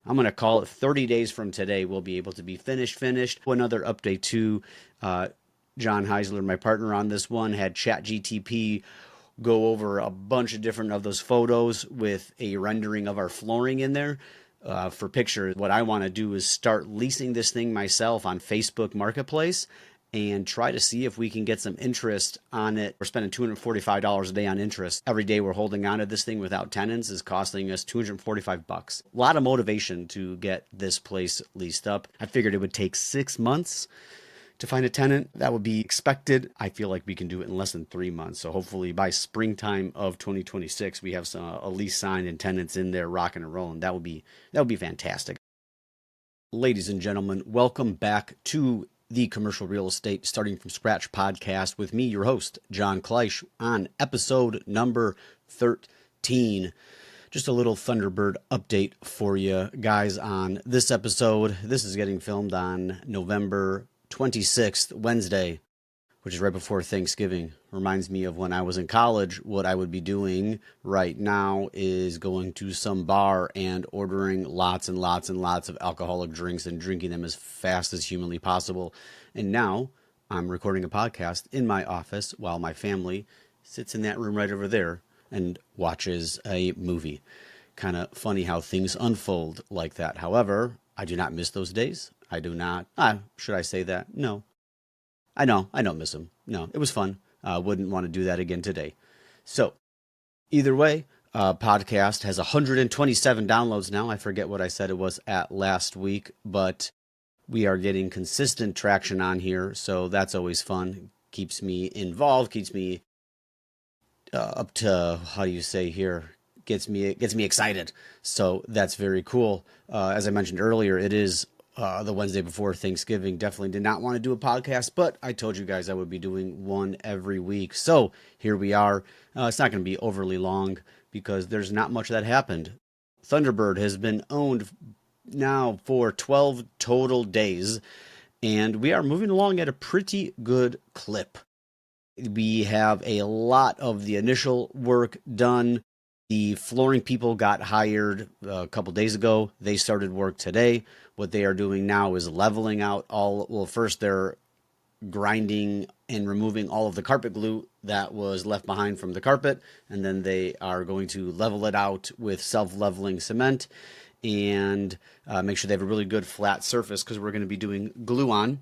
I'm going to call it 30 days from today. We'll be able to be finished. Another update too. John Heisler, my partner on this one, had ChatGTP go over a bunch of different of those photos with a rendering of our flooring in there for pictures. What I want to do is start leasing this thing myself on Facebook Marketplace and try to see if we can get some interest on it. We're spending $245 a day on interest. Every day we're holding on to this thing without tenants is costing us $245. A lot of motivation to get this place leased up. I figured it would take 6 months to find a tenant. That would be expected. I feel like we can do it in less than 3 months. So hopefully by springtime of 2026, we have a lease signed and tenants in there rocking and rolling. That would be fantastic. Ladies and gentlemen, welcome back to the Commercial Real Estate Starting from Scratch podcast with me, your host, John Kleisch, on episode number 13. Just a little Thunderbird update for you guys on this episode. This is getting filmed on November 26th, Wednesday, which is right before Thanksgiving. Reminds me of when I was in college. What I would be doing right now is going to some bar and ordering lots and lots and lots of alcoholic drinks and drinking them as fast as humanly possible. And now I'm recording a podcast in my office while my family sits in that room right over there and watches a movie. Kind of funny how things unfold like that. However, I do not miss those days. I do not. Should I say that? No. I don't miss them. No, it was fun. Wouldn't want to do that again today. So, either way, podcast has 127 downloads now. I forget what I said it was at last week, but we are getting consistent traction on here, so that's always fun. Keeps me involved, keeps me up to, how do you say here, gets me excited. So that's very cool. As I mentioned earlier, it is the Wednesday before Thanksgiving. Definitely did not want to do a podcast, but I told you guys I would be doing one every week. So here we are. It's not going to be overly long because there's not much that happened. Thunderbird has been owned now for 12 total days, and we are moving along at a pretty good clip. We have a lot of the initial work done. The flooring people got hired a couple days ago. They started work today. What they are doing now is leveling out first they're grinding and removing all of the carpet glue that was left behind from the carpet, and then they are going to level it out with self-leveling cement and make sure they have a really good flat surface because we're going to be doing glue-on.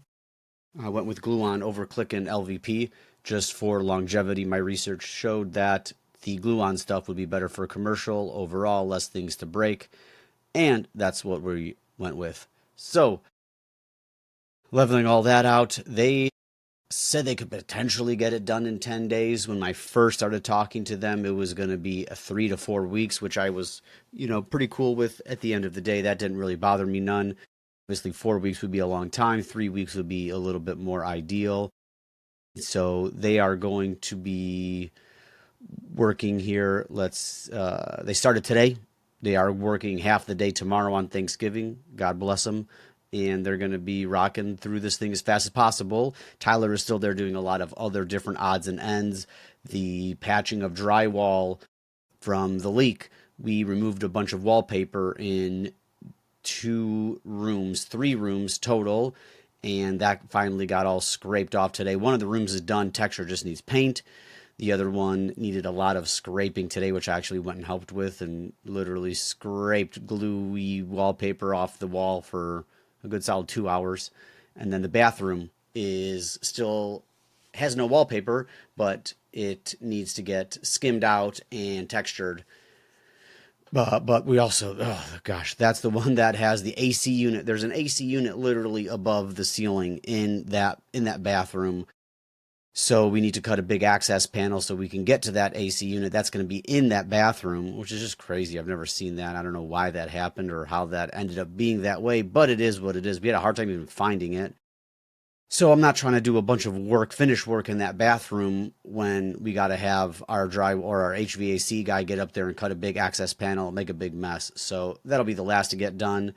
I went with glue-on over click and LVP just for longevity. My research showed that the glue-on stuff would be better for commercial overall, less things to break, and that's what we went with. So, leveling all that out, they said they could potentially get it done in 10 days. When I first started talking to them, it was going to be 3 to 4 weeks, which I was, pretty cool with at the end of the day. That didn't really bother me none. Obviously, 4 weeks would be a long time. 3 weeks would be a little bit more ideal. So they are going to be working here. They started today. They are working half the day tomorrow on Thanksgiving. God bless them. And they're going to be rocking through this thing as fast as possible. Tyler is still there doing a lot of other different odds and ends. The patching of drywall from the leak. We removed a bunch of wallpaper in 3 rooms total. And that finally got all scraped off today. One of the rooms is done. Texture just needs paint. The other one needed a lot of scraping today, which I actually went and helped with and literally scraped gluey wallpaper off the wall for a good solid 2 hours. And then the bathroom has no wallpaper, but it needs to get skimmed out and textured. But we also, that's the one that has the AC unit. There's an AC unit literally above the ceiling in that bathroom. So we need to cut a big access panel so we can get to that AC unit. That's going to be in that bathroom, which is just crazy. I've never seen that. I don't know why that happened or how that ended up being that way, but it is what it is. We had a hard time even finding it. So I'm not trying to do a bunch of finish work in that bathroom when we got to have our HVAC guy get up there and cut a big access panel and make a big mess. So that'll be the last to get done.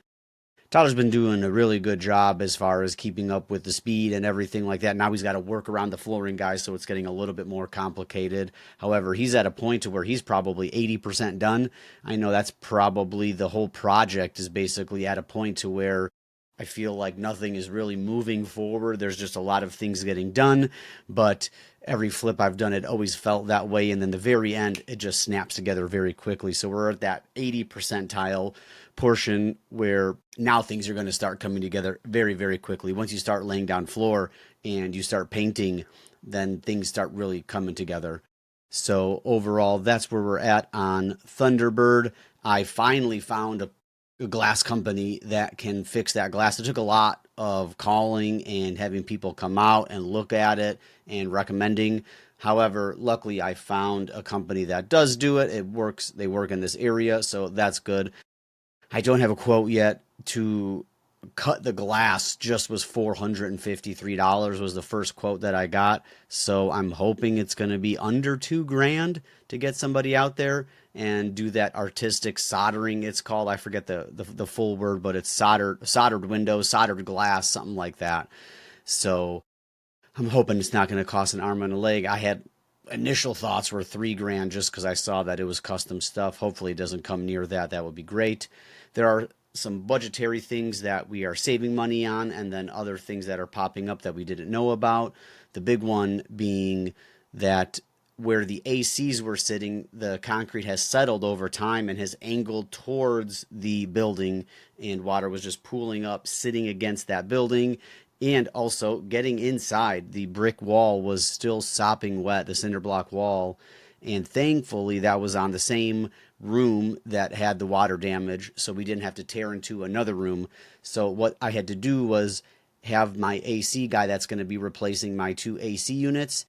Tyler's been doing a really good job as far as keeping up with the speed and everything like that. Now he's got to work around the flooring guys, so it's getting a little bit more complicated. However, he's at a point to where he's probably 80% done. I know that's probably the whole project is basically at a point to where I feel like nothing is really moving forward. There's just a lot of things getting done, but every flip I've done, it always felt that way. And then the very end, it just snaps together very quickly. So we're at that 80 percentile portion where now things are going to start coming together very, very quickly. Once you start laying down floor and you start painting, then things start really coming together. So overall, that's where we're at on Thunderbird. I finally found a glass company that can fix that glass. It took a lot of calling and having people come out and look at it and recommending. However, luckily I found a company that does do it. It works. They work in this area, so that's good. I don't have a quote yet to cut the glass. Just was $453 was the first quote that I got. So I'm hoping it's going to be under $2,000 to get somebody out there and do that artistic soldering. It's called, I forget the full word, but it's soldered windows, soldered glass, something like that. So I'm hoping it's not going to cost an arm and a leg. I had initial thoughts were $3,000 just because I saw that it was custom stuff. Hopefully it doesn't come near that. That would be great. There are some budgetary things that we are saving money on, and then other things that are popping up that we didn't know about. The big one being that where the ACs were sitting, the concrete has settled over time and has angled towards the building, and water was just pooling up, sitting against that building. And also getting inside, the brick wall was still sopping wet, the cinder block wall. And thankfully, that was on the same room that had the water damage, so we didn't have to tear into another room. So what I had to do was have my AC guy that's going to be replacing my two AC units.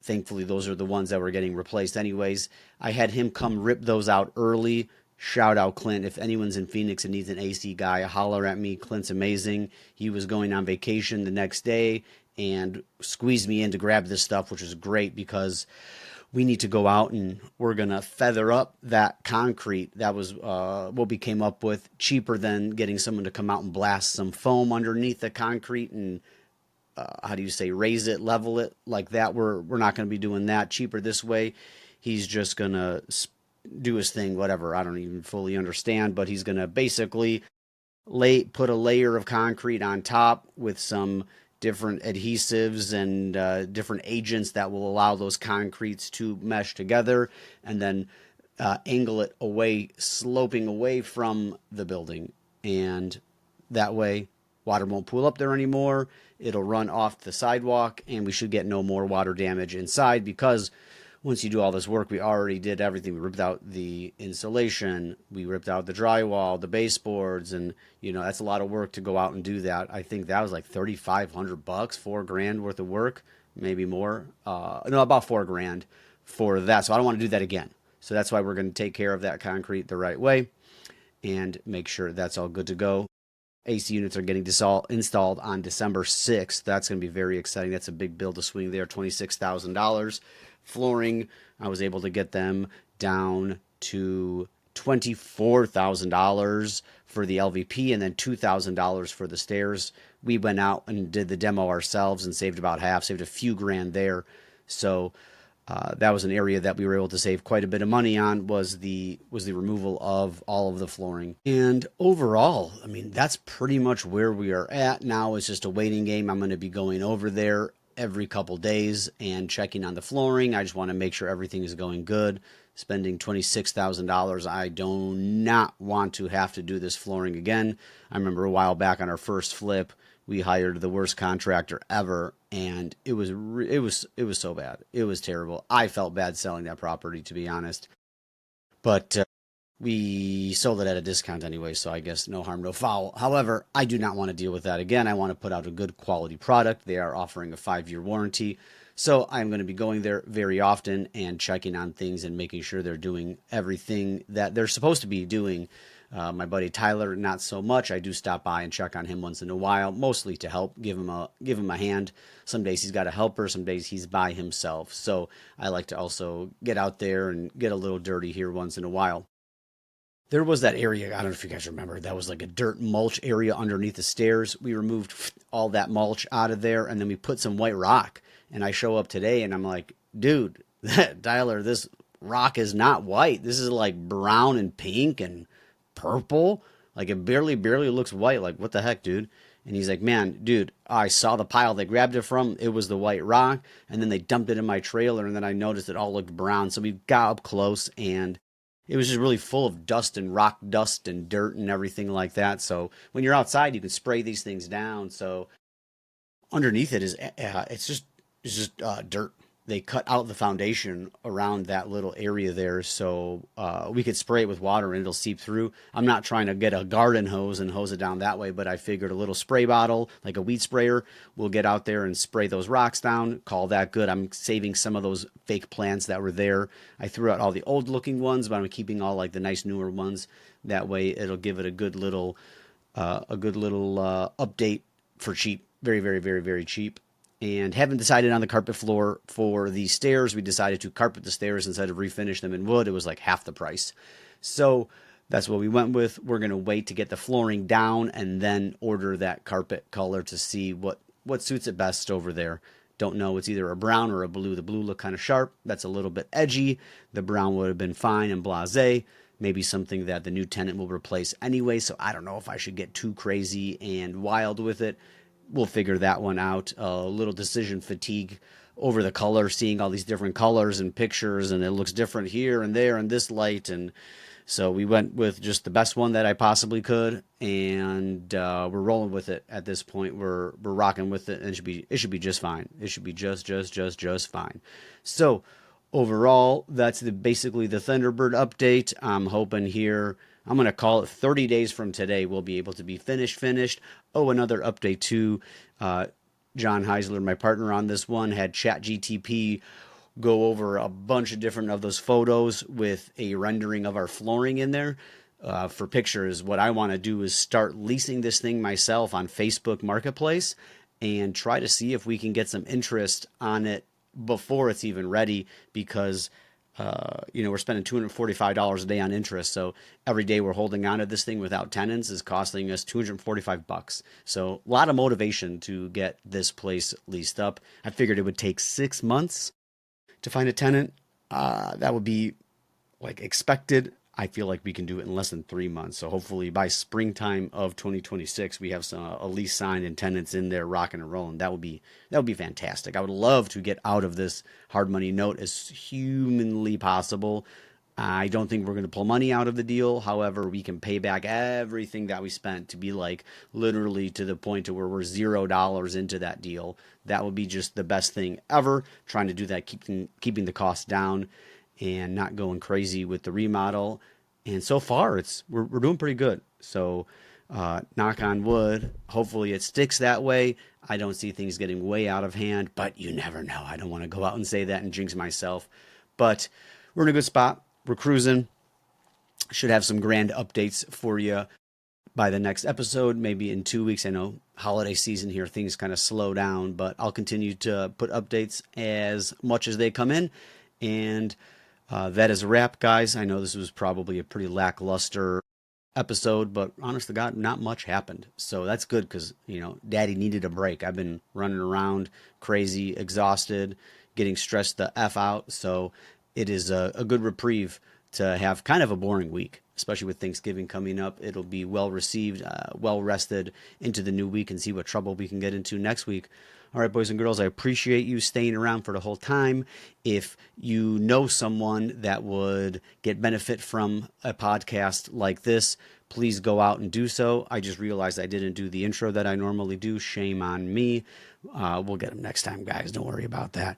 Thankfully, those are the ones that were getting replaced anyways. I had him come rip those out early. Shout out Clint. If anyone's in Phoenix and needs an AC guy, holler at me. Clint's amazing. He was going on vacation the next day and squeezed me in to grab this stuff, which is great because we need to go out and we're going to feather up that concrete. That was what we came up with, cheaper than getting someone to come out and blast some foam underneath the concrete and raise it, level it like that. We're not going to be doing that. Cheaper this way. He's just going to do his thing, whatever. I don't even fully understand, but he's going to basically put a layer of concrete on top with some different adhesives and different agents that will allow those concretes to mesh together, and then angle it away, sloping away from the building. And that way, water won't pool up there anymore. It'll run off the sidewalk, and we should get no more water damage inside because once you do all this work, we already did everything. We ripped out the insulation, we ripped out the drywall, the baseboards, and that's a lot of work to go out and do that. I think that was like $3,500, $4,000 worth of work, maybe more. No, about $4,000 for that. So I don't want to do that again. So that's why we're going to take care of that concrete the right way and make sure that's all good to go. AC units are getting installed on December 6th. That's going to be very exciting. That's a big bill to swing there, $26,000. Flooring, I was able to get them down to $24,000 for the LVP and then $2,000 for the stairs. We went out and did the demo ourselves and saved about half, saved a few grand there. So that was an area that we were able to save quite a bit of money on, was the removal of all of the flooring. And overall, I mean, that's pretty much where we are at now. It's just a waiting game. I'm going to be going over there every couple days and checking on the flooring. I just want to make sure everything is going good. Spending $26,000. I do not want to have to do this flooring again. I remember a while back on our first flip, we hired the worst contractor ever, and it was so bad. It was terrible. I felt bad selling that property, to be honest. But we sold it at a discount anyway, so I guess no harm, no foul. However, I do not want to deal with that again. I want to put out a good quality product. They are offering a 5-year warranty. So I'm going to be going there very often and checking on things and making sure they're doing everything that they're supposed to be doing. My buddy Tyler, not so much. I do stop by and check on him once in a while, mostly to help, give him a hand. Some days he's got a helper, some days he's by himself. So I like to also get out there and get a little dirty here once in a while. There was that area, I don't know if you guys remember, that was like a dirt mulch area underneath the stairs. We removed all that mulch out of there and then we put some white rock. And I show up today and I'm like, dude, Tyler, this rock is not white. This is like brown and pink and purple. Like it barely looks white. Like, what the heck, dude? And he's like, man, dude, I saw the pile they grabbed it from. It was the white rock. And then they dumped it in my trailer. And then I noticed it all looked brown. So we got up close and it was just really full of dust and rock dust and dirt and everything like that. So when you're outside, you can spray these things down. So underneath it is it's just dirt. They cut out the foundation around that little area there, so we could spray it with water and it'll seep through. I'm not trying to get a garden hose and hose it down that way, but I figured a little spray bottle, like a weed sprayer, will get out there and spray those rocks down. Call that good. I'm saving some of those fake plants that were there. I threw out all the old looking ones, but I'm keeping all like the nice newer ones. That way, it'll give it a good little update for cheap. Very, very, very, very cheap. And haven't decided on the carpet floor for the stairs. We decided to carpet the stairs instead of refinish them in wood. It was like half the price. So that's what we went with. We're going to wait to get the flooring down and then order that carpet color to see what suits it best over there. Don't know. It's either a brown or a blue. The blue look kind of sharp. That's a little bit edgy. The brown would have been fine and blasé. Maybe something that the new tenant will replace anyway. So I don't know if I should get too crazy and wild with it. We'll figure that one out. A little decision fatigue over the color, seeing all these different colors and pictures, and it looks different here and there in this light. And so we went with just the best one that I possibly could, and we're rolling with it at this point. We're rocking with it, and it should be just fine. It should be just fine. So overall, that's basically the Thunderbird update. I'm hoping here, I'm going to call it 30 days from today, we'll be able to be finished. Oh, another update too. John Heisler, my partner on this one, had ChatGTP go over a bunch of different of those photos with a rendering of our flooring in there. For pictures, what I want to do is start leasing this thing myself on Facebook Marketplace and try to see if we can get some interest on it before it's even ready, because we're spending $245 a day on interest. So every day we're holding on to this thing without tenants is costing us $245. So a lot of motivation to get this place leased up. I figured it would take 6 months to find a tenant. That would be like expected. I feel like we can do it in less than 3 months. So hopefully by springtime of 2026, we have a lease signed and tenants in there rocking and rolling. That would be fantastic. I would love to get out of this hard money note as humanly possible. I don't think we're going to pull money out of the deal. However, we can pay back everything that we spent to be like literally to the point to where we're $0 into that deal. That would be just the best thing ever. Trying to do that, keeping the costs down and not going crazy with the remodel. And so far, we're doing pretty good. So knock on wood. Hopefully it sticks that way. I don't see things getting way out of hand, but you never know. I don't want to go out and say that and jinx myself. But we're in a good spot. We're cruising. Should have some grand updates for you by the next episode, maybe in 2 weeks. I know holiday season here, things kind of slow down, but I'll continue to put updates as much as they come in. And that is a wrap, guys. I know this was probably a pretty lackluster episode, but honest to God, not much happened. So that's good because, Daddy needed a break. I've been running around crazy, exhausted, getting stressed the F out. So it is a good reprieve to have kind of a boring week, especially with Thanksgiving coming up. It'll be well received, well rested into the new week and see what trouble we can get into next week. All right, boys and girls, I appreciate you staying around for the whole time. If you know someone that would get benefit from a podcast like this, please go out and do so. I just realized I didn't do the intro that I normally do. Shame on me. We'll get them next time, guys. Don't worry about that.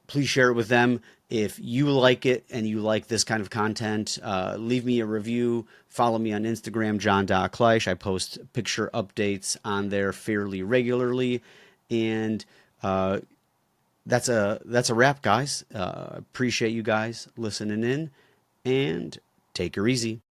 Please share it with them. If you like it and you like this kind of content, leave me a review. Follow me on Instagram, John.Kleisch. I post picture updates on there fairly regularly. And that's a wrap, guys. Appreciate you guys listening in, and take her easy.